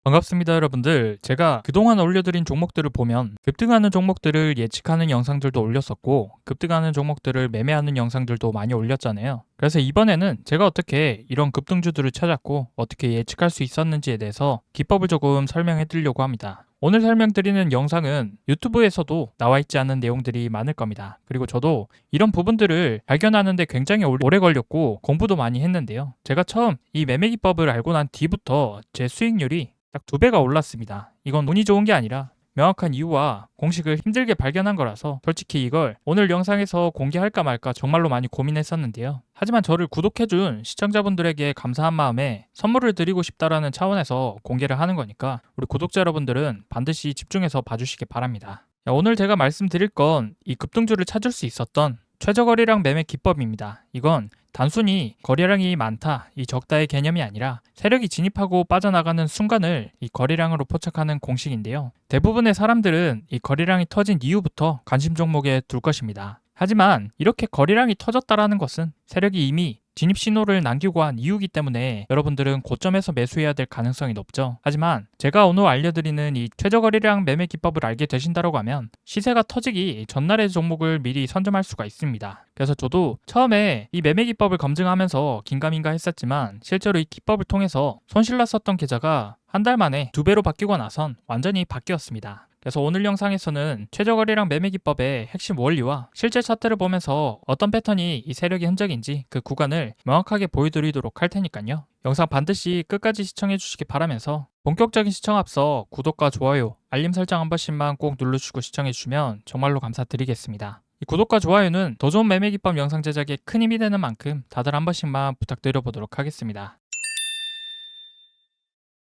반갑습니다, 여러분들. 제가 그동안 올려드린 종목들을 보면 급등하는 종목들을 예측하는 영상들도 올렸었고 급등하는 종목들을 매매하는 영상들도 많이 올렸잖아요. 그래서 이번에는 제가 어떻게 이런 급등주들을 찾았고 어떻게 예측할 수 있었는지에 대해서 기법을 조금 설명해 드리려고 합니다. 오늘 설명드리는 영상은 유튜브에서도 나와 있지 않은 내용들이 많을 겁니다. 그리고 저도 이런 부분들을 발견하는데 굉장히 오래 걸렸고 공부도 많이 했는데요. 제가 처음 이 매매 기법을 알고 난 뒤부터 제 수익률이 딱 2배가 올랐습니다. 이건 운이 좋은 게 아니라 명확한 이유와 공식을 힘들게 발견한 거라서 솔직히 이걸 오늘 영상에서 공개할까 말까 정말로 많이 고민했었는데요. 하지만 저를 구독해준 시청자분들에게 감사한 마음에 선물을 드리고 싶다라는 차원에서 공개를 하는 거니까 우리 구독자 여러분들은 반드시 집중해서 봐주시기 바랍니다. 오늘 제가 말씀드릴 건 이 급등주를 찾을 수 있었던 최저거래량 매매 기법입니다. 이건 단순히 거래량이 많다, 이 적다의 개념이 아니라 세력이 진입하고 빠져나가는 순간을 이 거래량으로 포착하는 공식인데요. 대부분의 사람들은 이 거래량이 터진 이후부터 관심 종목에 둘 것입니다. 하지만 이렇게 거래량이 터졌다라는 것은 세력이 이미 진입 신호를 남기고 한 이유이기 때문에 여러분들은 고점에서 매수해야 될 가능성이 높죠. 하지만 제가 오늘 알려드리는 이 최저 거래량 매매 기법을 알게 되신다고 하면 시세가 터지기 전날의 종목을 미리 선점할 수가 있습니다. 그래서 저도 처음에 이 매매 기법을 검증하면서 긴가민가 했었지만 실제로 이 기법을 통해서 손실났었던 계좌가 한 달 만에 2배로 바뀌고 나선 완전히 바뀌었습니다. 그래서 오늘 영상에서는 최저거래량 매매 기법의 핵심 원리와 실제 차트를 보면서 어떤 패턴이 이 세력의 흔적인지 그 구간을 명확하게 보여드리도록 할 테니까요. 영상 반드시 끝까지 시청해 주시기 바라면서 본격적인 시청 앞서 구독과 좋아요, 알림 설정 한 번씩만 꼭 눌러주시고 시청해 주시면 정말로 감사드리겠습니다. 이 구독과 좋아요는 더 좋은 매매 기법 영상 제작에 큰 힘이 되는 만큼 다들 한 번씩만 부탁드려 보도록 하겠습니다.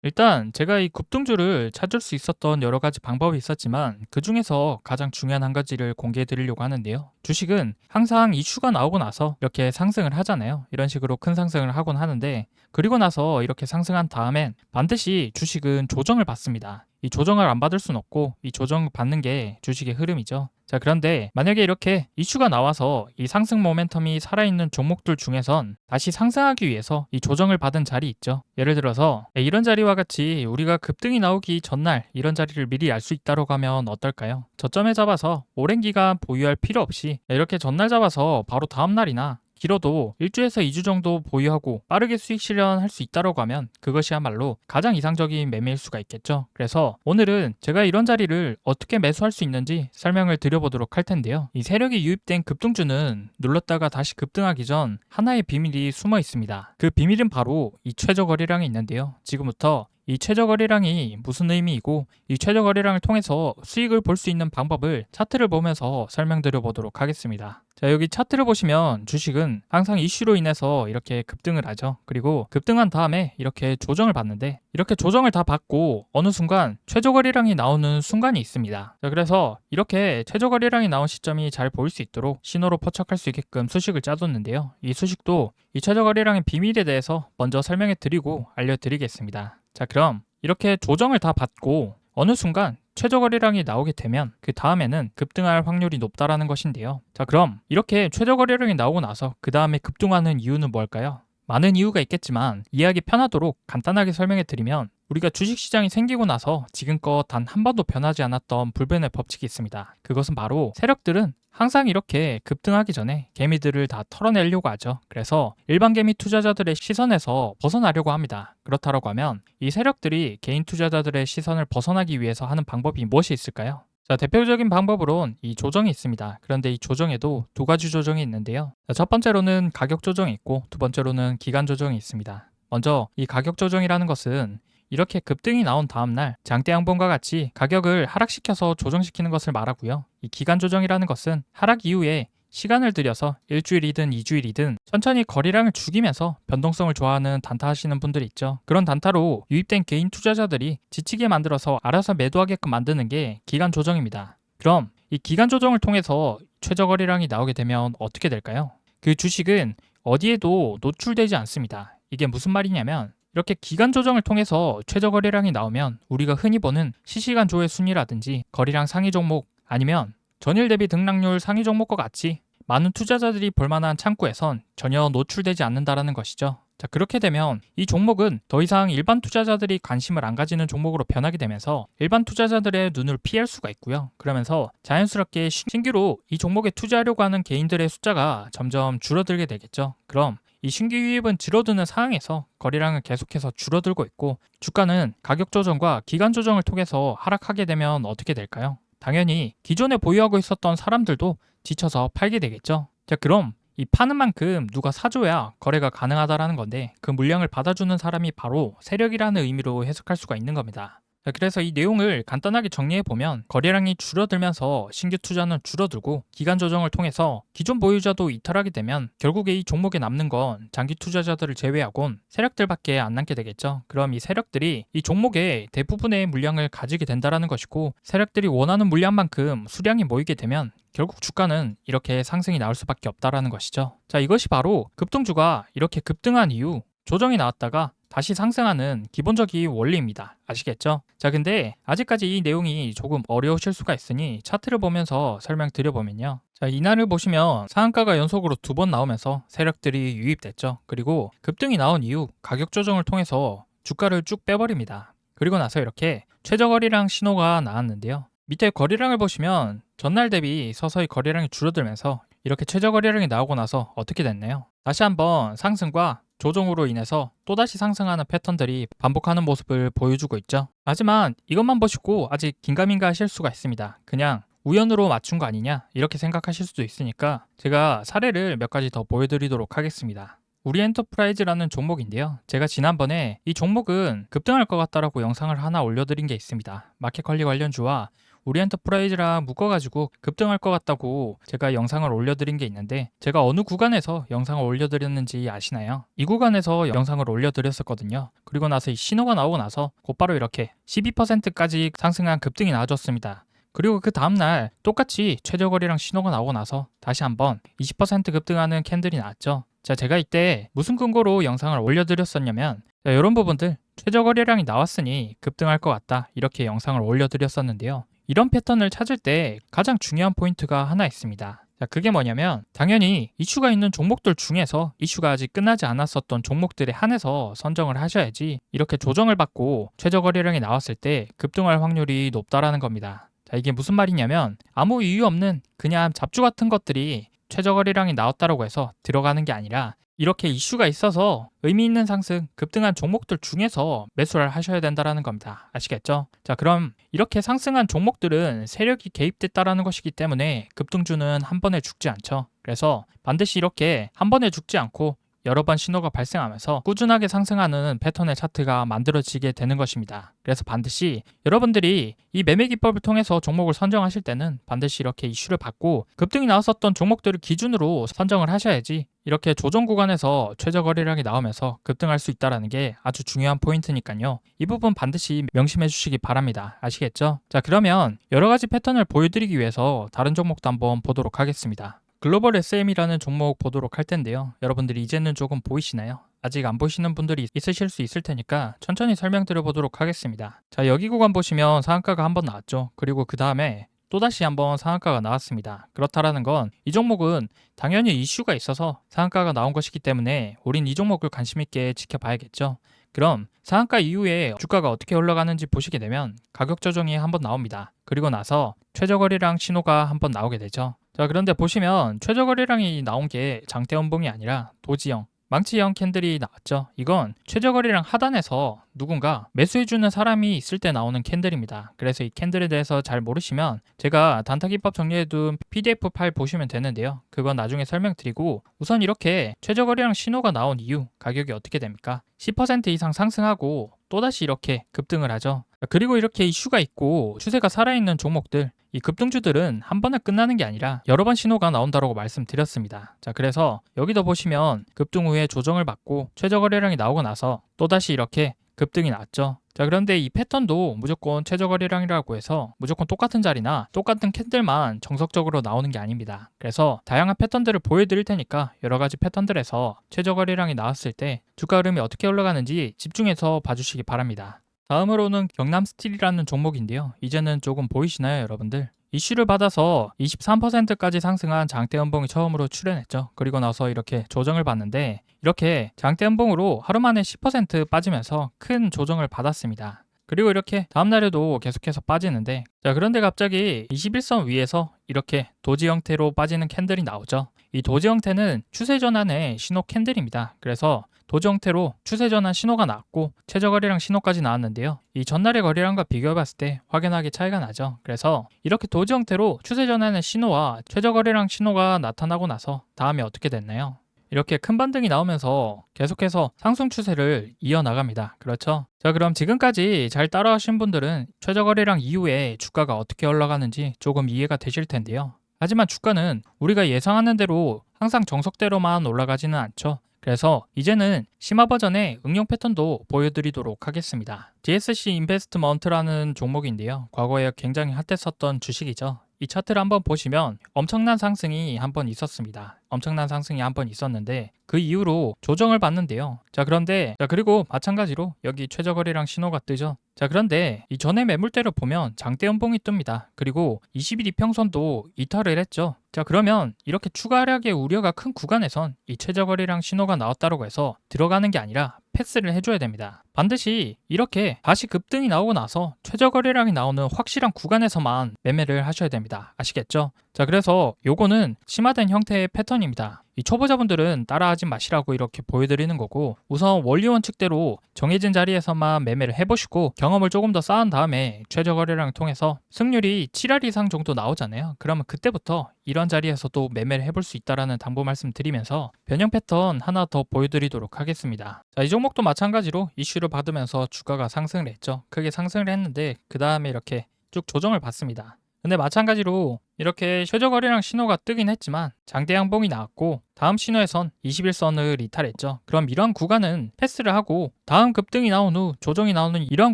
일단 제가 이 급등주를 찾을 수 있었던 여러 가지 방법이 있었지만 그 중에서 가장 중요한 한 가지를 공개해 드리려고 하는데요. 주식은 항상 이슈가 나오고 나서 이렇게 상승을 하잖아요. 이런 식으로 큰 상승을 하곤 하는데 그리고 나서 이렇게 상승한 다음엔 반드시 주식은 조정을 받습니다. 이 조정을 안 받을 순 없고 이 조정을 받는 게 주식의 흐름이죠. 자, 그런데 만약에 이렇게 이슈가 나와서 이 상승 모멘텀이 살아있는 종목들 중에선 다시 상승하기 위해서 이 조정을 받은 자리 있죠. 예를 들어서 이런 자리와 같이 우리가 급등이 나오기 전날 이런 자리를 미리 알 수 있다고 하면 어떨까요? 저점에 잡아서 오랜 기간 보유할 필요 없이 이렇게 전날 잡아서 바로 다음날이나 길어도 1주에서 2주 정도 보유하고 빠르게 수익 실현할 수 있다고 하면 그것이야말로 가장 이상적인 매매일 수가 있겠죠. 그래서 오늘은 제가 이런 자리를 어떻게 매수할 수 있는지 설명을 드려보도록 할 텐데요. 이 세력이 유입된 급등주는 눌렀다가 다시 급등하기 전 하나의 비밀이 숨어 있습니다. 그 비밀은 바로 이 최저 거래량이 있는데요. 지금부터 이 최저 거래량이 무슨 의미이고 이 최저 거래량을 통해서 수익을 볼 수 있는 방법을 차트를 보면서 설명드려 보도록 하겠습니다. 자, 여기 차트를 보시면 주식은 항상 이슈로 인해서 이렇게 급등을 하죠. 그리고 급등한 다음에 이렇게 조정을 받는데 이렇게 조정을 다 받고 어느 순간 최저 거래량이 나오는 순간이 있습니다. 자, 그래서 이렇게 최저 거래량이 나온 시점이 잘 보일 수 있도록 신호로 포착할 수 있게끔 수식을 짜뒀는데요. 이 수식도 이 최저 거래량의 비밀에 대해서 먼저 설명해 드리고 알려드리겠습니다. 자, 그럼 이렇게 조정을 다 받고 어느 순간 최저 거래량이 나오게 되면 그 다음에는 급등할 확률이 높다라는 것인데요. 자, 그럼 이렇게 최저 거래량이 나오고 나서 그 다음에 급등하는 이유는 뭘까요? 많은 이유가 있겠지만 이해하기 편하도록 간단하게 설명해 드리면 우리가 주식시장이 생기고 나서 지금껏 단 한 번도 변하지 않았던 불변의 법칙이 있습니다. 그것은 바로 세력들은 항상 이렇게 급등하기 전에 개미들을 다 털어내려고 하죠. 그래서 일반 개미 투자자들의 시선에서 벗어나려고 합니다. 그렇다고 하면 이 세력들이 개인 투자자들의 시선을 벗어나기 위해서 하는 방법이 무엇이 있을까요? 자, 대표적인 방법으론 이 조정이 있습니다. 그런데 이 조정에도 두 가지 조정이 있는데요. 자, 첫 번째로는 가격 조정이 있고 두 번째로는 기간 조정이 있습니다. 먼저 이 가격 조정이라는 것은 이렇게 급등이 나온 다음날 장대 양봉과 같이 가격을 하락시켜서 조정시키는 것을 말하고요. 이 기간 조정이라는 것은 하락 이후에 시간을 들여서 일주일이든 2주일이든 천천히 거래량을 죽이면서 변동성을 좋아하는 단타 하시는 분들이 있죠. 그런 단타로 유입된 개인 투자자들이 지치게 만들어서 알아서 매도하게끔 만드는 게 기간 조정입니다. 그럼 이 기간 조정을 통해서 최저 거래량이 나오게 되면 어떻게 될까요? 그 주식은 어디에도 노출되지 않습니다. 이게 무슨 말이냐면 이렇게 기간 조정을 통해서 최저 거래량이 나오면 우리가 흔히 보는 실시간 조회 순위라든지 거래량 상위 종목 아니면 전일 대비 등락률 상위 종목과 같이 많은 투자자들이 볼만한 창구에선 전혀 노출되지 않는다라는 것이죠. 자, 그렇게 되면 이 종목은 더 이상 일반 투자자들이 관심을 안 가지는 종목으로 변하게 되면서 일반 투자자들의 눈을 피할 수가 있고요. 그러면서 자연스럽게 신규로 이 종목에 투자하려고 하는 개인들의 숫자가 점점 줄어들게 되겠죠. 그럼 이 신규 유입은 줄어드는 상황에서 거래량은 계속해서 줄어들고 있고 주가는 가격 조정과 기간 조정을 통해서 하락하게 되면 어떻게 될까요? 당연히 기존에 보유하고 있었던 사람들도 지쳐서 팔게 되겠죠. 자, 그럼 이 파는 만큼 누가 사줘야 거래가 가능하다라는 건데 그 물량을 받아주는 사람이 바로 세력이라는 의미로 해석할 수가 있는 겁니다. 자, 그래서 이 내용을 간단하게 정리해 보면 거래량이 줄어들면서 신규 투자는 줄어들고 기간 조정을 통해서 기존 보유자도 이탈하게 되면 결국에 이 종목에 남는 건 장기 투자자들을 제외하곤 세력들밖에 안 남게 되겠죠. 그럼 이 세력들이 이 종목의 대부분의 물량을 가지게 된다라는 것이고 세력들이 원하는 물량만큼 수량이 모이게 되면 결국 주가는 이렇게 상승이 나올 수밖에 없다라는 것이죠. 자, 이것이 바로 급등주가 이렇게 급등한 이후 조정이 나왔다가 다시 상승하는 기본적인 원리입니다. 아시겠죠? 자, 근데 아직까지 이 내용이 조금 어려우실 수가 있으니 차트를 보면서 설명드려보면요. 자, 이날을 보시면 상한가가 연속으로 2번 나오면서 세력들이 유입됐죠. 그리고 급등이 나온 이후 가격 조정을 통해서 주가를 쭉 빼버립니다. 그리고 나서 이렇게 최저거래량 신호가 나왔는데요. 밑에 거래량을 보시면 전날 대비 서서히 거래량이 줄어들면서 이렇게 최저거래량이 나오고 나서 어떻게 됐나요? 다시 한번 상승과 조정으로 인해서 또다시 상승하는 패턴들이 반복하는 모습을 보여주고 있죠. 하지만 이것만 보시고 아직 긴가민가 하실 수가 있습니다. 그냥 우연으로 맞춘 거 아니냐 이렇게 생각하실 수도 있으니까 제가 사례를 몇 가지 더 보여드리도록 하겠습니다. 우리엔터프라이즈라는 종목인데요. 제가 지난번에 이 종목은 급등할 것 같다라고 영상을 하나 올려드린 게 있습니다. 마켓컬리 관련주와 우리엔터프라이즈랑 묶어가지고 급등할 것 같다고 제가 영상을 올려드린 게 있는데 제가 어느 구간에서 영상을 올려드렸는지 아시나요? 이 구간에서 영상을 올려드렸었거든요. 그리고 나서 이 신호가 나오고 나서 곧바로 이렇게 12%까지 상승한 급등이 나와줬습니다. 그리고 그 다음날 똑같이 최저거래량 신호가 나오고 나서 다시 한번 20% 급등하는 캔들이 나왔죠. 자, 제가 이때 무슨 근거로 영상을 올려드렸었냐면 이런 부분들 최저거래량이 나왔으니 급등할 것 같다 이렇게 영상을 올려드렸었는데요. 이런 패턴을 찾을 때 가장 중요한 포인트가 하나 있습니다. 자, 그게 뭐냐면 당연히 이슈가 있는 종목들 중에서 이슈가 아직 끝나지 않았었던 종목들에 한해서 선정을 하셔야지 이렇게 조정을 받고 최저거래량이 나왔을 때 급등할 확률이 높다라는 겁니다. 자, 이게 무슨 말이냐면 아무 이유 없는 그냥 잡주 같은 것들이 최저거래량이 나왔다고 해서 들어가는 게 아니라 이렇게 이슈가 있어서 의미 있는 상승, 급등한 종목들 중에서 매수를 하셔야 된다는 겁니다. 아시겠죠? 자, 그럼 이렇게 상승한 종목들은 세력이 개입됐다라는 것이기 때문에 급등주는 한 번에 죽지 않죠. 그래서 반드시 이렇게 한 번에 죽지 않고 여러 번 신호가 발생하면서 꾸준하게 상승하는 패턴의 차트가 만들어지게 되는 것입니다. 그래서 반드시 여러분들이 이 매매 기법을 통해서 종목을 선정하실 때는 반드시 이렇게 이슈를 받고 급등이 나왔었던 종목들을 기준으로 선정을 하셔야지 이렇게 조정 구간에서 최저 거래량이 나오면서 급등할 수 있다는 게 아주 중요한 포인트니까요. 이 부분 반드시 명심해 주시기 바랍니다. 아시겠죠? 자, 그러면 여러 가지 패턴을 보여드리기 위해서 다른 종목도 한번 보도록 하겠습니다. 글로벌 SM이라는 종목 보도록 할 텐데요. 여러분들이 이제는 조금 보이시나요? 아직 안 보시는 분들이 있으실 수 있을 테니까 천천히 설명드려 보도록 하겠습니다. 자, 여기 구간 보시면 상한가가 한번 나왔죠. 그리고 그 다음에 또다시 한번 상한가가 나왔습니다. 그렇다라는 건 이 종목은 당연히 이슈가 있어서 상한가가 나온 것이기 때문에 우린 이 종목을 관심 있게 지켜봐야겠죠. 그럼 상한가 이후에 주가가 어떻게 올라가는지 보시게 되면 가격 조정이 한번 나옵니다. 그리고 나서 최저거래량 신호가 한번 나오게 되죠. 자, 그런데 보시면 최저거래량이 나온 게 장대음봉이 아니라 도지형, 망치형 캔들이 나왔죠. 이건 최저거래량 하단에서 누군가 매수해주는 사람이 있을 때 나오는 캔들입니다. 그래서 이 캔들에 대해서 잘 모르시면 제가 단타기법 정리해둔 PDF 파일 보시면 되는데요. 그건 나중에 설명드리고 우선 이렇게 최저거래량 신호가 나온 이후 가격이 어떻게 됩니까? 10% 이상 상승하고 또다시 이렇게 급등을 하죠. 그리고 이렇게 이슈가 있고 추세가 살아있는 종목들, 이 급등주들은 한 번에 끝나는 게 아니라 여러 번 신호가 나온다고 말씀드렸습니다. 자, 그래서 여기도 보시면 급등 후에 조정을 받고 최저 거래량이 나오고 나서 또다시 이렇게 급등이 났죠. 자, 그런데 이 패턴도 무조건 최저 거래량이라고 해서 무조건 똑같은 자리나 똑같은 캔들만 정석적으로 나오는 게 아닙니다. 그래서 다양한 패턴들을 보여드릴 테니까 여러 가지 패턴들에서 최저 거래량이 나왔을 때 주가 흐름이 어떻게 올라가는지 집중해서 봐주시기 바랍니다. 다음으로는 경남스틸이라는 종목인데요. 이제는 조금 보이시나요, 여러분들? 이슈를 받아서 23%까지 상승한 장대 연봉이 처음으로 출현했죠. 그리고 나서 이렇게 조정을 받는데 이렇게 장대 연봉으로 하루 만에 10% 빠지면서 큰 조정을 받았습니다. 그리고 이렇게 다음날에도 계속해서 빠지는데 자 그런데 갑자기 21선 위에서 이렇게 도지 형태로 빠지는 캔들이 나오죠. 이 도지 형태는 추세 전환의 신호 캔들입니다. 그래서 도지 형태로 추세 전환 신호가 나왔고 최저 거래량 신호까지 나왔는데요. 이 전날의 거래량과 비교해 봤을 때 확연하게 차이가 나죠. 그래서 이렇게 도지 형태로 추세 전환의 신호와 최저 거래량 신호가 나타나고 나서 다음에 어떻게 됐나요? 이렇게 큰 반등이 나오면서 계속해서 상승 추세를 이어나갑니다. 그렇죠? 자, 그럼 지금까지 잘 따라오신 분들은 최저 거래량 이후에 주가가 어떻게 올라가는지 조금 이해가 되실 텐데요. 하지만 주가는 우리가 예상하는 대로 항상 정석대로만 올라가지는 않죠. 그래서 이제는 심화 버전의 응용 패턴도 보여드리도록 하겠습니다. DSC 인베스트먼트라는 종목인데요. 과거에 굉장히 핫했었던 주식이죠. 이 차트를 한번 보시면 엄청난 상승이 한번 있었습니다. 엄청난 상승이 한번 있었는데 그 이후로 조정을 받는데요. 자 그런데 그리고 마찬가지로 여기 최저 거래량 신호가 뜨죠. 자 그런데 이 전에 매물대를 보면 장대 연봉이 뜹니다. 그리고 20일 이평선도 이탈을 했죠. 자 그러면 이렇게 추가 하락의 우려가 큰 구간에선 이 최저 거래량 신호가 나왔다고 해서 들어가는 게 아니라 패스를 해줘야 됩니다. 반드시 이렇게 다시 급등이 나오고 나서 최저 거래량이 나오는 확실한 구간에서만 매매를 하셔야 됩니다. 아시겠죠? 자 그래서 요거는 심화된 형태의 패턴입니다. 이 초보자분들은 따라하지 마시라고 이렇게 보여드리는 거고 우선 원리 원칙대로 정해진 자리에서만 매매를 해보시고 경험을 조금 더 쌓은 다음에 최저 거래량을 통해서 승률이 7할 이상 정도 나오잖아요. 그러면 그때부터 이런 자리에서도 매매를 해볼 수 있다라는 당부 말씀 드리면서 변형 패턴 하나 더 보여드리도록 하겠습니다. 자, 이 종목도 마찬가지로 이슈를 받으면서 주가가 상승을 했죠. 크게 상승을 했는데 그 다음에 이렇게 쭉 조정을 받습니다. 근데 마찬가지로 이렇게 최저 거래량 신호가 뜨긴 했지만 장대 양봉이 나왔고 다음 신호에선 21선을 이탈했죠. 그럼 이런 구간은 패스를 하고 다음 급등이 나온 후 조정이 나오는 이런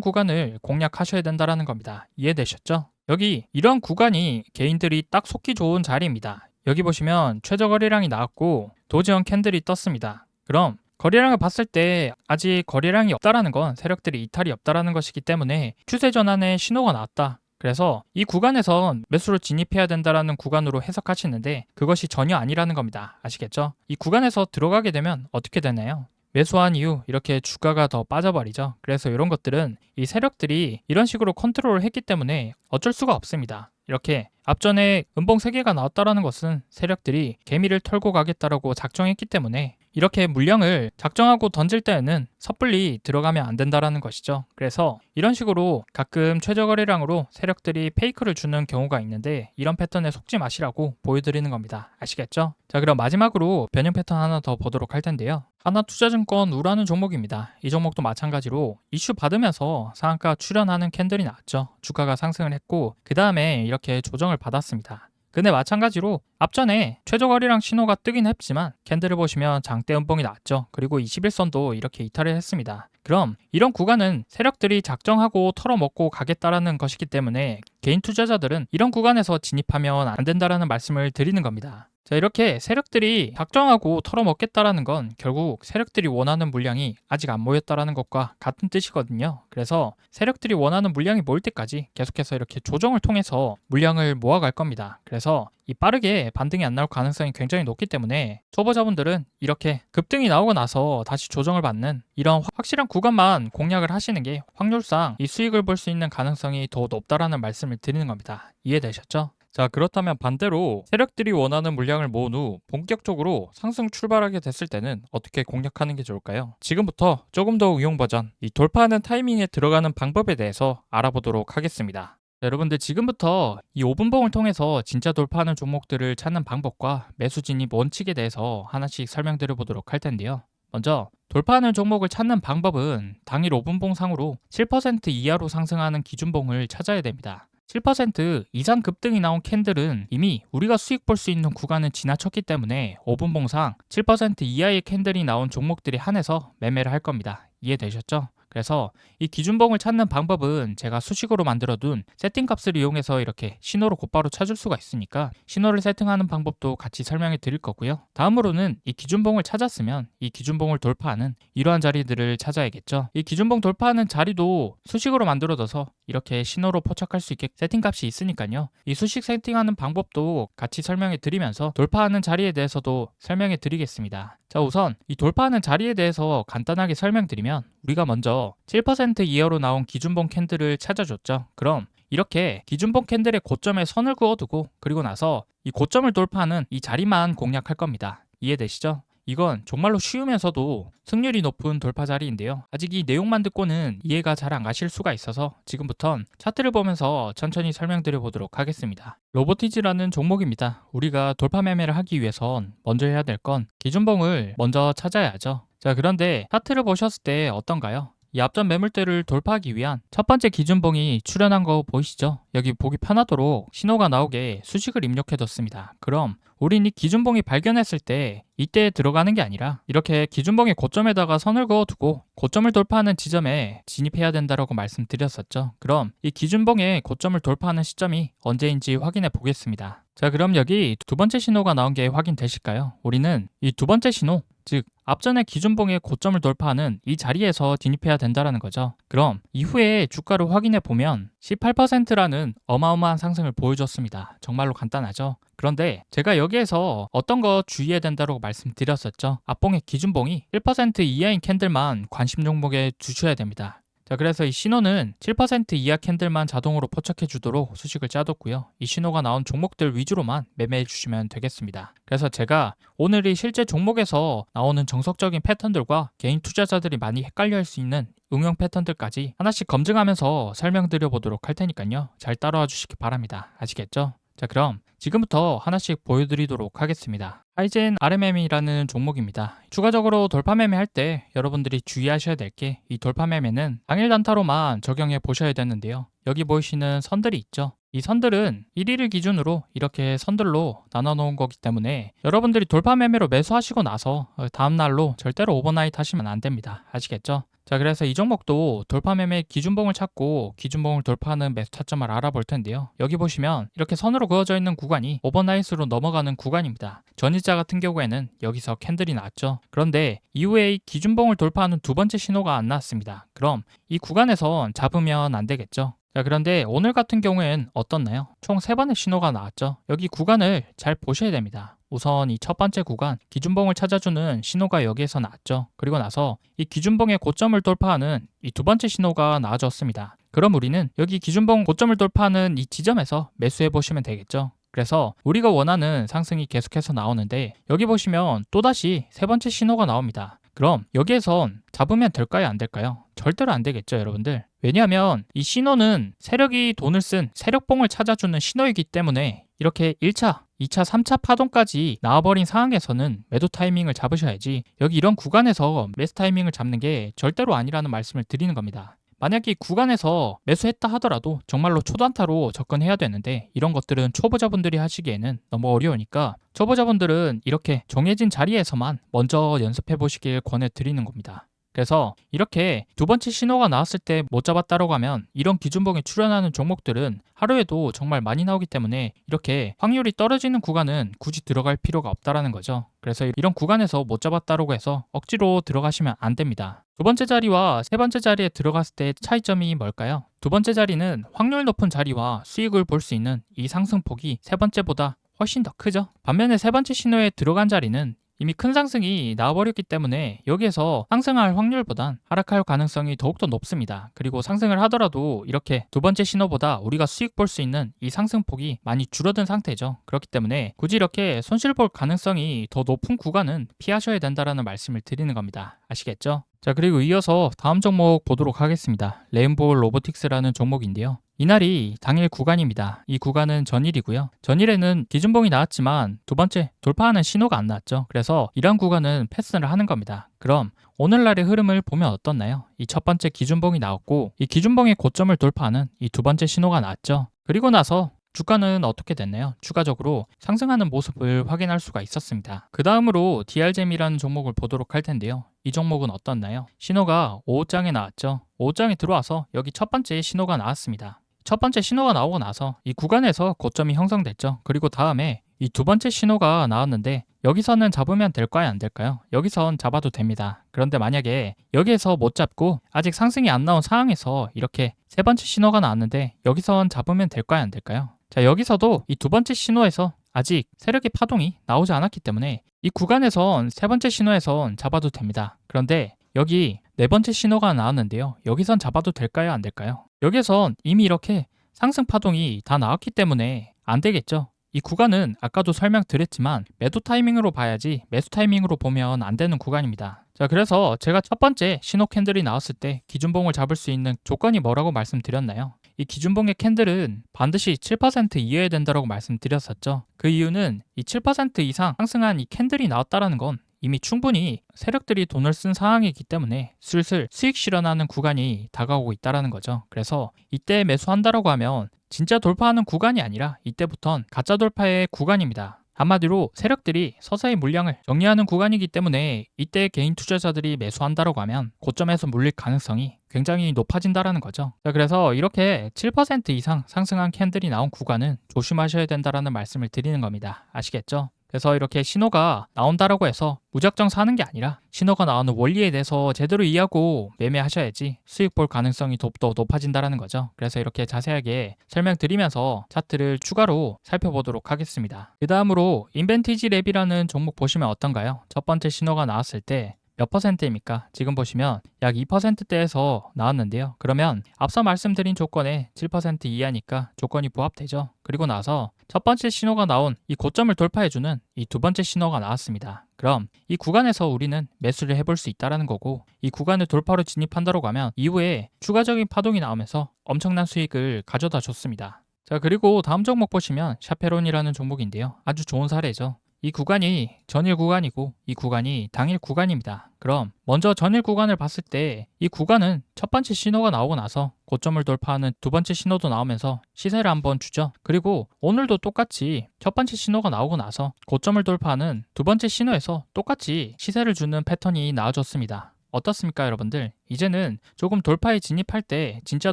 구간을 공략하셔야 된다는 겁니다. 이해되셨죠? 여기 이런 구간이 개인들이 딱 속기 좋은 자리입니다. 여기 보시면 최저 거래량이 나왔고 도지형 캔들이 떴습니다. 그럼 거래량을 봤을 때 아직 거래량이 없다라는 건 세력들이 이탈이 없다라는 것이기 때문에 추세 전환의 신호가 나왔다. 그래서 이 구간에선 매수로 진입해야 된다라는 구간으로 해석하시는데 그것이 전혀 아니라는 겁니다. 아시겠죠? 이 구간에서 들어가게 되면 어떻게 되나요? 매수한 이후 이렇게 주가가 더 빠져버리죠. 그래서 이런 것들은 이 세력들이 이런 식으로 컨트롤을 했기 때문에 어쩔 수가 없습니다. 이렇게 앞전에 음봉 3개가 나왔다라는 것은 세력들이 개미를 털고 가겠다라고 작정했기 때문에 이렇게 물량을 작정하고 던질 때에는 섣불리 들어가면 안 된다라는 것이죠. 그래서 이런 식으로 가끔 최저 거래량으로 세력들이 페이크를 주는 경우가 있는데 이런 패턴에 속지 마시라고 보여드리는 겁니다. 아시겠죠? 자 그럼 마지막으로 변형 패턴 하나 더 보도록 할 텐데요. 하나투자증권 우라는 종목입니다. 이 종목도 마찬가지로 이슈 받으면서 상한가 출현하는 캔들이 나왔죠. 주가가 상승을 했고 그 다음에 이렇게 조정을 받았습니다. 근데 마찬가지로 앞전에 최저 거래량 신호가 뜨긴 했지만 캔들을 보시면 장대 연봉이 나왔죠. 그리고 21선도 이렇게 이탈을 했습니다. 그럼 이런 구간은 세력들이 작정하고 털어먹고 가겠다라는 것이기 때문에 개인 투자자들은 이런 구간에서 진입하면 안 된다라는 말씀을 드리는 겁니다. 자 이렇게 세력들이 작정하고 털어먹겠다라는 건 결국 세력들이 원하는 물량이 아직 안 모였다라는 것과 같은 뜻이거든요. 그래서 세력들이 원하는 물량이 모일 때까지 계속해서 이렇게 조정을 통해서 물량을 모아갈 겁니다. 그래서 이 빠르게 반등이 안 나올 가능성이 굉장히 높기 때문에 초보자분들은 이렇게 급등이 나오고 나서 다시 조정을 받는 이런 확실한 구간만 공략을 하시는 게 확률상 이 수익을 볼 수 있는 가능성이 더 높다라는 말씀을 드리는 겁니다. 이해되셨죠? 자 그렇다면 반대로 세력들이 원하는 물량을 모은 후 본격적으로 상승 출발하게 됐을 때는 어떻게 공략하는 게 좋을까요? 지금부터 조금 더 응용 버전, 이 돌파하는 타이밍에 들어가는 방법에 대해서 알아보도록 하겠습니다. 자, 여러분들 지금부터 이 5분봉을 통해서 진짜 돌파하는 종목들을 찾는 방법과 매수 진입 원칙에 대해서 하나씩 설명드려 보도록 할 텐데요. 먼저 돌파하는 종목을 찾는 방법은 당일 5분봉 상으로 7% 이하로 상승하는 기준봉을 찾아야 됩니다. 7% 이상 급등이 나온 캔들은 이미 우리가 수익 볼 수 있는 구간은 지나쳤기 때문에 5분봉상 7% 이하의 캔들이 나온 종목들에 한해서 매매를 할 겁니다. 이해되셨죠? 그래서 이 기준봉을 찾는 방법은 제가 수식으로 만들어둔 세팅 값을 이용해서 이렇게 신호로 곧바로 찾을 수가 있으니까 신호를 세팅하는 방법도 같이 설명해 드릴 거고요. 다음으로는 이 기준봉을 찾았으면 이 기준봉을 돌파하는 이러한 자리들을 찾아야겠죠. 이 기준봉 돌파하는 자리도 수식으로 만들어둬서 이렇게 신호로 포착할 수 있게 세팅 값이 있으니까요. 이 수식 세팅하는 방법도 같이 설명해 드리면서 돌파하는 자리에 대해서도 설명해 드리겠습니다. 자, 우선 이 돌파하는 자리에 대해서 간단하게 설명드리면 우리가 먼저 7% 이하로 나온 기준봉 캔들을 찾아줬죠. 그럼 이렇게 기준봉 캔들의 고점에 선을 그어두고 그리고 나서 이 고점을 돌파하는 이 자리만 공략할 겁니다. 이해되시죠? 이건 정말로 쉬우면서도 승률이 높은 돌파 자리인데요. 아직 이 내용만 듣고는 이해가 잘 안 가실 수가 있어서 지금부턴 차트를 보면서 천천히 설명드려 보도록 하겠습니다. 로보티즈라는 종목입니다. 우리가 돌파 매매를 하기 위해선 먼저 해야 될 건 기준봉을 먼저 찾아야죠. 자, 그런데 차트를 보셨을 때 어떤가요? 이 앞전 매물대를 돌파하기 위한 첫 번째 기준봉이 출현한 거 보이시죠? 여기 보기 편하도록 신호가 나오게 수식을 입력해뒀습니다. 그럼 우린 이 기준봉이 발견했을 때 이때 들어가는 게 아니라 이렇게 기준봉의 고점에다가 선을 그어두고 고점을 돌파하는 지점에 진입해야 된다고 말씀드렸었죠. 그럼 이 기준봉의 고점을 돌파하는 시점이 언제인지 확인해 보겠습니다. 자, 그럼 여기 두 번째 신호가 나온 게 확인되실까요? 우리는 이 두 번째 신호, 즉 앞전에 기준봉의 고점을 돌파하는 이 자리에서 진입해야 된다는 거죠. 그럼 이후에 주가를 확인해 보면 18%라는 어마어마한 상승을 보여줬습니다. 정말로 간단하죠. 그런데 제가 여기에서 어떤 거 주의해야 된다고 말씀드렸었죠. 앞봉의 기준봉이 1% 이하인 캔들만 관심 종목에 두셔야 됩니다. 자, 그래서 이 신호는 7% 이하 캔들만 자동으로 포착해 주도록 수식을 짜뒀고요. 이 신호가 나온 종목들 위주로만 매매해 주시면 되겠습니다. 그래서 제가 오늘 이 실제 종목에서 나오는 정석적인 패턴들과 개인 투자자들이 많이 헷갈려 할 수 있는 응용 패턴들까지 하나씩 검증하면서 설명드려 보도록 할 테니까요. 잘 따라와 주시기 바랍니다. 아시겠죠? 자, 그럼 지금부터 하나씩 보여드리도록 하겠습니다. 하이젠 RMM이라는 종목입니다. 추가적으로 돌파 매매할 때 여러분들이 주의하셔야 될 게 이 돌파 매매는 당일 단타로만 적용해 보셔야 되는데요. 여기 보이시는 선들이 있죠. 이 선들은 1일을 기준으로 이렇게 선들로 나눠 놓은 거기 때문에 여러분들이 돌파 매매로 매수하시고 나서 다음 날로 절대로 오버나잇 하시면 안 됩니다. 아시겠죠? 자, 그래서 이 종목도 돌파 매매 기준봉을 찾고 기준봉을 돌파하는 매수 타점을 알아볼 텐데요. 여기 보시면 이렇게 선으로 그어져 있는 구간이 오버나잇으로 넘어가는 구간입니다. 전일자 같은 경우에는 여기서 캔들이 나왔죠. 그런데 이후에 이 기준봉을 돌파하는 두 번째 신호가 안 나왔습니다. 그럼 이 구간에선 잡으면 안 되겠죠. 자, 그런데 오늘 같은 경우엔 어떻나요? 총 3번의 신호가 나왔죠. 여기 구간을 잘 보셔야 됩니다. 우선 이 첫 번째 구간, 기준봉을 찾아주는 신호가 여기에서 나왔죠. 그리고 나서 이 기준봉의 고점을 돌파하는 이 두 번째 신호가 나와줬습니다. 그럼 우리는 여기 기준봉 고점을 돌파하는 이 지점에서 매수해 보시면 되겠죠. 그래서 우리가 원하는 상승이 계속해서 나오는데 여기 보시면 또다시 세 번째 신호가 나옵니다. 그럼 여기에선 잡으면 될까요? 안 될까요? 절대로 안 되겠죠, 여러분들. 왜냐하면 이 신호는 세력이 돈을 쓴 세력봉을 찾아주는 신호이기 때문에 이렇게 1차, 2차, 3차 파동까지 나와버린 상황에서는 매도 타이밍을 잡으셔야지 여기 이런 구간에서 매수 타이밍을 잡는 게 절대로 아니라는 말씀을 드리는 겁니다. 만약에 이 구간에서 매수했다 하더라도 정말로 초단타로 접근해야 되는데 이런 것들은 초보자분들이 하시기에는 너무 어려우니까 초보자분들은 이렇게 정해진 자리에서만 먼저 연습해 보시길 권해드리는 겁니다. 그래서 이렇게 두 번째 신호가 나왔을 때 못 잡았다고 하면 이런 기준봉에 출현하는 종목들은 하루에도 정말 많이 나오기 때문에 이렇게 확률이 떨어지는 구간은 굳이 들어갈 필요가 없다라는 거죠. 그래서 이런 구간에서 못 잡았다고 해서 억지로 들어가시면 안 됩니다. 두 번째 자리와 세 번째 자리에 들어갔을 때 차이점이 뭘까요? 두 번째 자리는 확률 높은 자리와 수익을 볼 수 있는 이 상승폭이 세 번째보다 훨씬 더 크죠. 반면에 세 번째 신호에 들어간 자리는 이미 큰 상승이 나와버렸기 때문에 여기에서 상승할 확률보단 하락할 가능성이 더욱더 높습니다. 그리고 상승을 하더라도 이렇게 두 번째 신호보다 우리가 수익 볼 수 있는 이 상승폭이 많이 줄어든 상태죠. 그렇기 때문에 굳이 이렇게 손실 볼 가능성이 더 높은 구간은 피하셔야 된다는 말씀을 드리는 겁니다. 아시겠죠? 자, 그리고 이어서 다음 종목 보도록 하겠습니다. 레인보우 로보틱스라는 종목인데요. 이날이 당일 구간입니다. 이 구간은 전일이고요. 전일에는 기준봉이 나왔지만 두 번째 돌파하는 신호가 안 나왔죠. 그래서 이런 구간은 패스를 하는 겁니다. 그럼 오늘날의 흐름을 보면 어떻나요? 이 첫 번째 기준봉이 나왔고 이 기준봉의 고점을 돌파하는 이 두 번째 신호가 나왔죠. 그리고 나서 주가는 어떻게 됐나요? 추가적으로 상승하는 모습을 확인할 수가 있었습니다. 그 다음으로 DR잼이라는 종목을 보도록 할 텐데요. 이 종목은 어떻나요? 신호가 5호장에 나왔죠. 5호장에 들어와서 여기 첫 번째 신호가 나왔습니다. 첫 번째 신호가 나오고 나서 이 구간에서 고점이 형성됐죠. 그리고 다음에 이 두 번째 신호가 나왔는데 여기서는 잡으면 될까요? 안 될까요? 여기선 잡아도 됩니다. 그런데 만약에 여기에서 못 잡고 아직 상승이 안 나온 상황에서 이렇게 세 번째 신호가 나왔는데 여기선 잡으면 될까요? 안 될까요? 자, 여기서도 이 두 번째 신호에서 아직 세력의 파동이 나오지 않았기 때문에 이 구간에선 세 번째 신호에선 잡아도 됩니다. 그런데 여기 네 번째 신호가 나왔는데요. 여기선 잡아도 될까요? 안 될까요? 여기선 이미 이렇게 상승 파동이 다 나왔기 때문에 안 되겠죠. 이 구간은 아까도 설명드렸지만 매도 타이밍으로 봐야지 매수 타이밍으로 보면 안 되는 구간입니다. 자, 그래서 제가 첫 번째 신호 캔들이 나왔을 때 기준봉을 잡을 수 있는 조건이 뭐라고 말씀드렸나요? 이 기준봉의 캔들은 반드시 7% 이어야 된다고 말씀드렸었죠. 그 이유는 이 7% 이상 상승한 이 캔들이 나왔다는 건 이미 충분히 세력들이 돈을 쓴 상황이기 때문에 슬슬 수익 실현하는 구간이 다가오고 있다는 거죠. 그래서 이때 매수한다라고 하면 진짜 돌파하는 구간이 아니라 이때부턴 가짜 돌파의 구간입니다. 한마디로 세력들이 서서히 물량을 정리하는 구간이기 때문에 이때 개인 투자자들이 매수한다라고 하면 고점에서 물릴 가능성이 굉장히 높아진다라는 거죠. 자, 그래서 이렇게 7% 이상 상승한 캔들이 나온 구간은 조심하셔야 된다라는 말씀을 드리는 겁니다. 아시겠죠? 그래서 이렇게 신호가 나온다라고 해서 무작정 사는 게 아니라 신호가 나오는 원리에 대해서 제대로 이해하고 매매하셔야지 수익 볼 가능성이 더 높아진다라는 거죠. 그래서 이렇게 자세하게 설명드리면서 차트를 추가로 살펴보도록 하겠습니다. 그 다음으로 인벤티지 랩이라는 종목 보시면 어떤가요? 첫 번째 신호가 나왔을 때 몇 퍼센트입니까? 지금 보시면 약 2%대에서 나왔는데요. 그러면 앞서 말씀드린 조건에 7% 이하니까 조건이 부합되죠. 그리고 나서 첫 번째 신호가 나온 이 고점을 돌파해주는 이 두 번째 신호가 나왔습니다. 그럼 이 구간에서 우리는 매수를 해볼 수 있다는 거고 이 구간을 돌파로 진입한다고 하면 이후에 추가적인 파동이 나오면서 엄청난 수익을 가져다 줬습니다. 자, 그리고 다음 종목 보시면 샤페론이라는 종목인데요. 아주 좋은 사례죠. 이 구간이 전일 구간이고 이 구간이 당일 구간입니다. 그럼 먼저 전일 구간을 봤을 때 이 구간은 첫 번째 신호가 나오고 나서 고점을 돌파하는 두 번째 신호도 나오면서 시세를 한번 주죠. 그리고 오늘도 똑같이 첫 번째 신호가 나오고 나서 고점을 돌파하는 두 번째 신호에서 똑같이 시세를 주는 패턴이 나와줬습니다. 어떻습니까, 여러분들? 이제는 조금 돌파에 진입할 때 진짜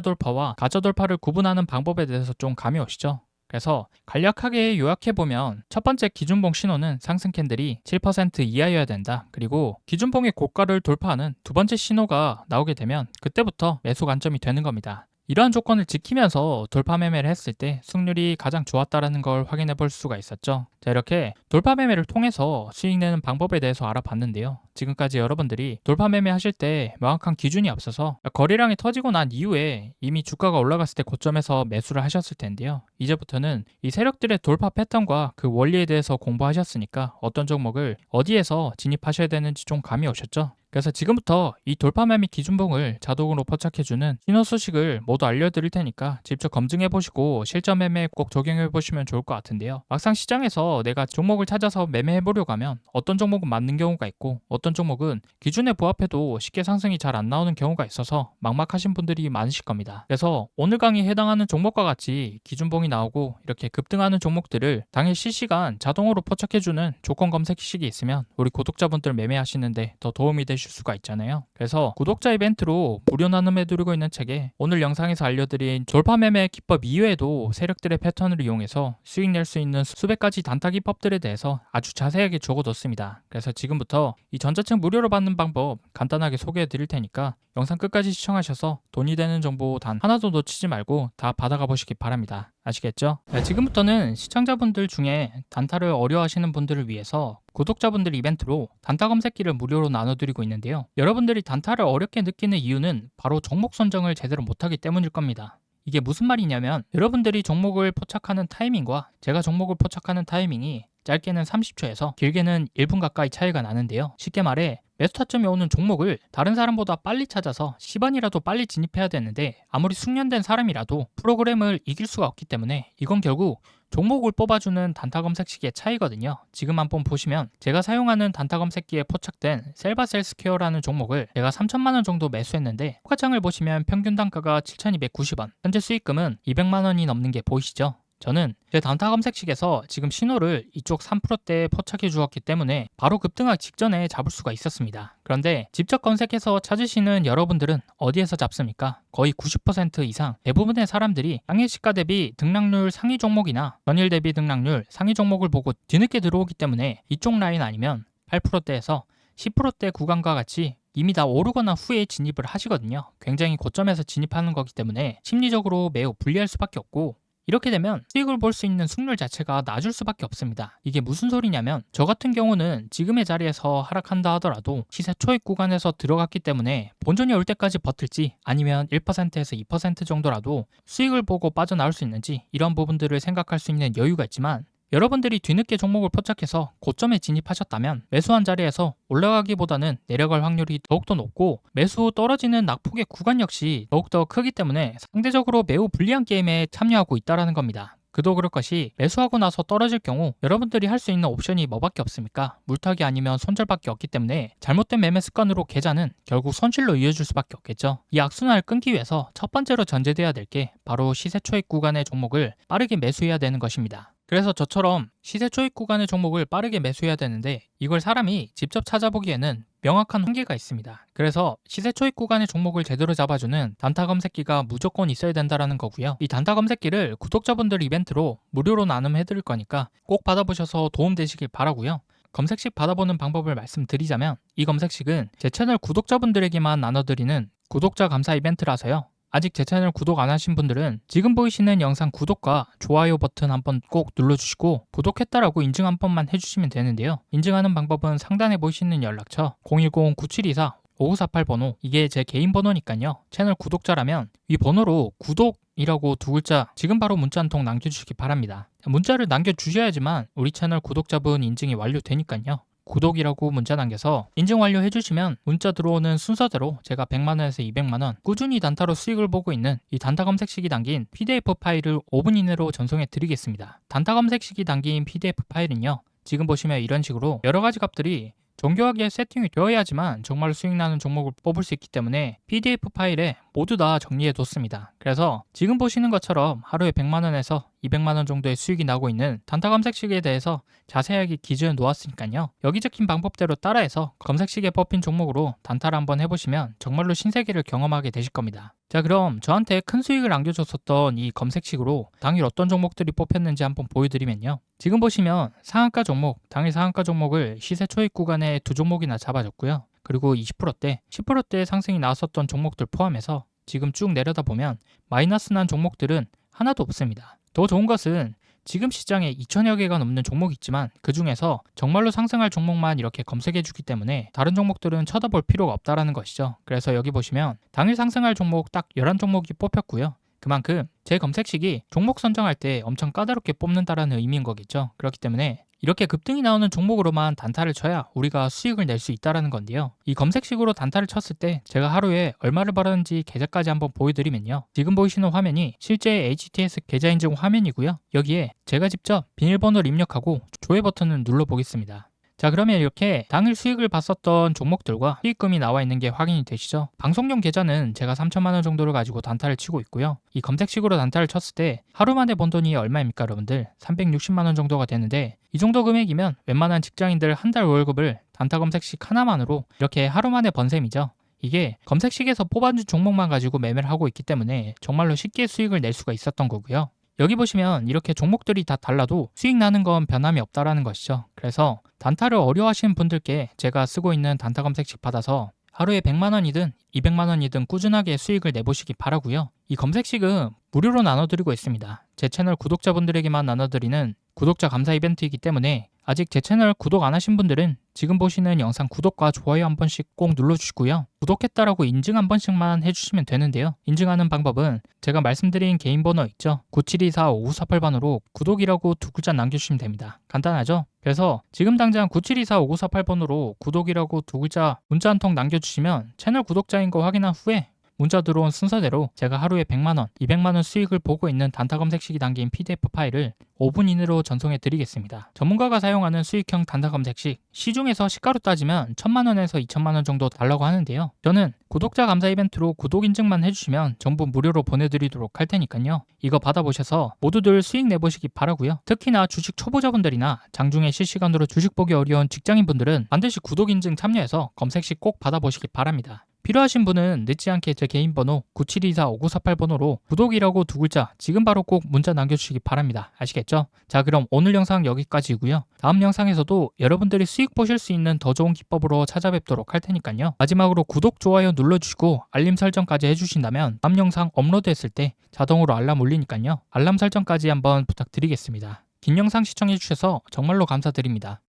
돌파와 가짜 돌파를 구분하는 방법에 대해서 좀 감이 오시죠? 그래서 간략하게 요약해보면 첫 번째 기준봉 신호는 상승 캔들이 7% 이하여야 된다. 그리고 기준봉의 고가를 돌파하는 두 번째 신호가 나오게 되면 그때부터 매수 관점이 되는 겁니다. 이러한 조건을 지키면서 돌파 매매를 했을 때 승률이 가장 좋았다는 걸 확인해 볼 수가 있었죠. 자, 이렇게 돌파 매매를 통해서 수익 내는 방법에 대해서 알아봤는데요. 지금까지 여러분들이 돌파 매매 하실 때 명확한 기준이 없어서 거래량이 터지고 난 이후에 이미 주가가 올라갔을 때 고점에서 매수를 하셨을 텐데요. 이제부터는 이 세력들의 돌파 패턴과 그 원리에 대해서 공부하셨으니까 어떤 종목을 어디에서 진입하셔야 되는지 좀 감이 오셨죠? 그래서 지금부터 이 돌파 매매 기준봉을 자동으로 포착해주는 신호 수식을 모두 알려드릴 테니까 직접 검증해보시고 실전 매매에 꼭 적용해보시면 좋을 것 같은데요. 막상 시장에서 내가 종목을 찾아서 매매해보려고 하면 어떤 종목은 맞는 경우가 있고 어떤 종목은 기준에 부합해도 쉽게 상승이 잘 안 나오는 경우가 있어서 막막하신 분들이 많으실 겁니다. 그래서 오늘 강의에 해당하는 종목과 같이 기준봉이 나오고 이렇게 급등하는 종목들을 당일 실시간 자동으로 포착해주는 조건 검색식이 있으면 우리 구독자분들 매매하시는데 더 도움이 되실 수가 있잖아요. 그래서 구독자 이벤트로 무료 나눔해드리고 있는 책에 오늘 영상에서 알려드린 돌파 매매 기법 이외에도 세력들의 패턴을 이용해서 수익 낼 수 있는 수백 가지 단타 기법들에 대해서 아주 자세하게 적어뒀습니다. 그래서 지금부터 이 전자책 무료로 받는 방법 간단하게 소개해 드릴 테니까 영상 끝까지 시청하셔서 돈이 되는 정보 단 하나도 놓치지 말고 다 받아가 보시기 바랍니다. 아시겠죠? 네, 지금부터는 시청자분들 중에 단타를 어려워하시는 분들을 위해서 구독자분들 이벤트로 단타 검색기를 무료로 나눠드리고 있는데요. 여러분들이 단타를 어렵게 느끼는 이유는 바로 종목 선정을 제대로 못하기 때문일 겁니다. 이게 무슨 말이냐면 여러분들이 종목을 포착하는 타이밍과 제가 종목을 포착하는 타이밍이 짧게는 30초에서 길게는 1분 가까이 차이가 나는데요. 쉽게 말해 매수 타점이 오는 종목을 다른 사람보다 빨리 찾아서 10원이라도 빨리 진입해야 되는데 아무리 숙련된 사람이라도 프로그램을 이길 수가 없기 때문에 이건 결국 종목을 뽑아주는 단타 검색식의 차이거든요. 지금 한번 보시면 제가 사용하는 단타 검색기에 포착된 셀바셀스퀘어라는 종목을 제가 3천만원 정도 매수했는데 호가창을 보시면 평균 단가가 7,290원, 현재 수익금은 200만원이 넘는 게 보이시죠? 저는 제 단타 검색식에서 지금 신호를 이쪽 3%대에 포착해 주었기 때문에 바로 급등하기 직전에 잡을 수가 있었습니다. 그런데 직접 검색해서 찾으시는 여러분들은 어디에서 잡습니까? 거의 90% 이상 대부분의 사람들이 당일 시가 대비 등락률 상위 종목이나 전일 대비 등락률 상위 종목을 보고 뒤늦게 들어오기 때문에 이쪽 라인 아니면 8%대에서 10%대 구간과 같이 이미 다 오르거나 후에 진입을 하시거든요. 굉장히 고점에서 진입하는 거기 때문에 심리적으로 매우 불리할 수밖에 없고, 이렇게 되면 수익을 볼 수 있는 승률 자체가 낮을 수밖에 없습니다. 이게 무슨 소리냐면 저 같은 경우는 지금의 자리에서 하락한다 하더라도 시세 초입 구간에서 들어갔기 때문에 본전이 올 때까지 버틸지 아니면 1%에서 2% 정도라도 수익을 보고 빠져나올 수 있는지 이런 부분들을 생각할 수 있는 여유가 있지만, 여러분들이 뒤늦게 종목을 포착해서 고점에 진입하셨다면 매수한 자리에서 올라가기보다는 내려갈 확률이 더욱더 높고, 매수 후 떨어지는 낙폭의 구간 역시 더욱더 크기 때문에 상대적으로 매우 불리한 게임에 참여하고 있다는 겁니다. 그도 그럴 것이 매수하고 나서 떨어질 경우 여러분들이 할 수 있는 옵션이 뭐밖에 없습니까? 물타기 아니면 손절밖에 없기 때문에 잘못된 매매 습관으로 계좌는 결국 손실로 이어질 수밖에 없겠죠. 이 악순환을 끊기 위해서 첫 번째로 전제돼야 될 게 바로 시세 초입 구간의 종목을 빠르게 매수해야 되는 것입니다. 그래서 저처럼 시세 초입 구간의 종목을 빠르게 매수해야 되는데, 이걸 사람이 직접 찾아보기에는 명확한 한계가 있습니다. 그래서 시세 초입 구간의 종목을 제대로 잡아주는 단타 검색기가 무조건 있어야 된다는 거고요. 이 단타 검색기를 구독자분들 이벤트로 무료로 나눔해드릴 거니까 꼭 받아보셔서 도움되시길 바라고요. 검색식 받아보는 방법을 말씀드리자면, 이 검색식은 제 채널 구독자분들에게만 나눠드리는 구독자 감사 이벤트라서요. 아직 제 채널 구독 안 하신 분들은 지금 보이시는 영상 구독과 좋아요 버튼 한번 꼭 눌러주시고 구독했다라고 인증 한 번만 해주시면 되는데요. 인증하는 방법은 상단에 보이시는 연락처 010-9724-5948번호, 이게 제 개인 번호니까요. 채널 구독자라면 이 번호로 구독이라고 두 글자 지금 바로 문자 한 통 남겨주시기 바랍니다. 문자를 남겨주셔야지만 우리 채널 구독자분 인증이 완료되니까요. 구독이라고 문자 남겨서 인증 완료 해주시면 문자 들어오는 순서대로 제가 100만원에서 200만원 꾸준히 단타로 수익을 보고 있는 이 단타 검색식이 담긴 PDF 파일을 5분 이내로 전송해 드리겠습니다. 단타 검색식이 담긴 PDF 파일은요, 지금 보시면 이런 식으로 여러가지 값들이 정교하게 세팅이 되어야지만 정말 수익 나는 종목을 뽑을 수 있기 때문에 PDF 파일에 모두 다 정리해 뒀습니다. 그래서 지금 보시는 것처럼 하루에 100만원에서 200만원 정도의 수익이 나고 있는 단타 검색식에 대해서 자세하게 기준을 놓았으니까요. 여기 적힌 방법대로 따라해서 검색식에 뽑힌 종목으로 단타를 한번 해보시면 정말로 신세계를 경험하게 되실 겁니다. 자, 그럼 저한테 큰 수익을 안겨줬었던 이 검색식으로 당일 어떤 종목들이 뽑혔는지 한번 보여드리면요. 지금 보시면 상한가 종목, 당일 상한가 종목을 시세 초입 구간에 두 종목이나 잡아줬고요. 그리고 20%대, 10%대 상승이 나왔었던 종목들 포함해서 지금 쭉 내려다 보면 마이너스 난 종목들은 하나도 없습니다. 더 좋은 것은 지금 시장에 2천여 개가 넘는 종목이 있지만 그 중에서 정말로 상승할 종목만 이렇게 검색해주기 때문에 다른 종목들은 쳐다볼 필요가 없다는 것이죠. 그래서 여기 보시면 당일 상승할 종목 딱 11종목이 뽑혔고요. 그만큼 제 검색식이 종목 선정할 때 엄청 까다롭게 뽑는다라는 의미인 거겠죠. 그렇기 때문에 이렇게 급등이 나오는 종목으로만 단타를 쳐야 우리가 수익을 낼 수 있다는 건데요. 이 검색식으로 단타를 쳤을 때 제가 하루에 얼마를 벌었는지 계좌까지 한번 보여드리면요. 지금 보이시는 화면이 실제 HTS 계좌 인증 화면이고요. 여기에 제가 직접 비밀번호를 입력하고 조회 버튼을 눌러보겠습니다. 자, 그러면 이렇게 당일 수익을 봤었던 종목들과 수익금이 나와 있는 게 확인이 되시죠? 방송용 계좌는 제가 3천만원 정도를 가지고 단타를 치고 있고요. 이 검색식으로 단타를 쳤을 때 하루 만에 번 돈이 얼마입니까, 여러분들? 360만원 정도가 되는데, 이 정도 금액이면 웬만한 직장인들 한 달 월급을 단타 검색식 하나만으로 이렇게 하루 만에 번 셈이죠. 이게 검색식에서 뽑아준 종목만 가지고 매매를 하고 있기 때문에 정말로 쉽게 수익을 낼 수가 있었던 거고요. 여기 보시면 이렇게 종목들이 다 달라도 수익 나는 건 변함이 없다라는 것이죠. 그래서 단타를 어려워하시는 분들께 제가 쓰고 있는 단타 검색식 받아서 하루에 100만원이든 200만원이든 꾸준하게 수익을 내보시기 바라고요. 이 검색식은 무료로 나눠드리고 있습니다. 제 채널 구독자분들에게만 나눠드리는 구독자 감사 이벤트이기 때문에 아직 제 채널 구독 안 하신 분들은 지금 보시는 영상 구독과 좋아요 한 번씩 꼭 눌러주시고요. 구독했다라고 인증 한 번씩만 해주시면 되는데요. 인증하는 방법은 제가 말씀드린 개인 번호 있죠? 9724-5948번으로 구독이라고 두 글자 남겨주시면 됩니다. 간단하죠? 그래서 지금 당장 9724-5948번으로 구독이라고 두 글자 문자 한 통 남겨주시면 채널 구독자인 거 확인한 후에 문자 들어온 순서대로 제가 하루에 100만원, 200만원 수익을 보고 있는 단타 검색식이 담긴 PDF 파일을 5분 이내로 전송해 드리겠습니다. 전문가가 사용하는 수익형 단타 검색식, 시중에서 시가로 따지면 1000만원에서 2000만원 정도 달라고 하는데요. 저는 구독자 감사 이벤트로 구독 인증만 해주시면 전부 무료로 보내드리도록 할 테니까요. 이거 받아보셔서 모두들 수익 내보시기 바라고요. 특히나 주식 초보자분들이나 장중에 실시간으로 주식 보기 어려운 직장인분들은 반드시 구독 인증 참여해서 검색식 꼭 받아보시기 바랍니다. 필요하신 분은 늦지 않게 제 개인 번호 9724-5948번호로 구독이라고 두 글자 지금 바로 꼭 문자 남겨주시기 바랍니다. 아시겠죠? 자, 그럼 오늘 영상 여기까지고요. 다음 영상에서도 여러분들이 수익 보실 수 있는 더 좋은 기법으로 찾아뵙도록 할 테니까요. 마지막으로 구독, 좋아요 눌러주시고 알림 설정까지 해주신다면 다음 영상 업로드했을 때 자동으로 알람 울리니까요. 알람 설정까지 한번 부탁드리겠습니다. 긴 영상 시청해주셔서 정말로 감사드립니다.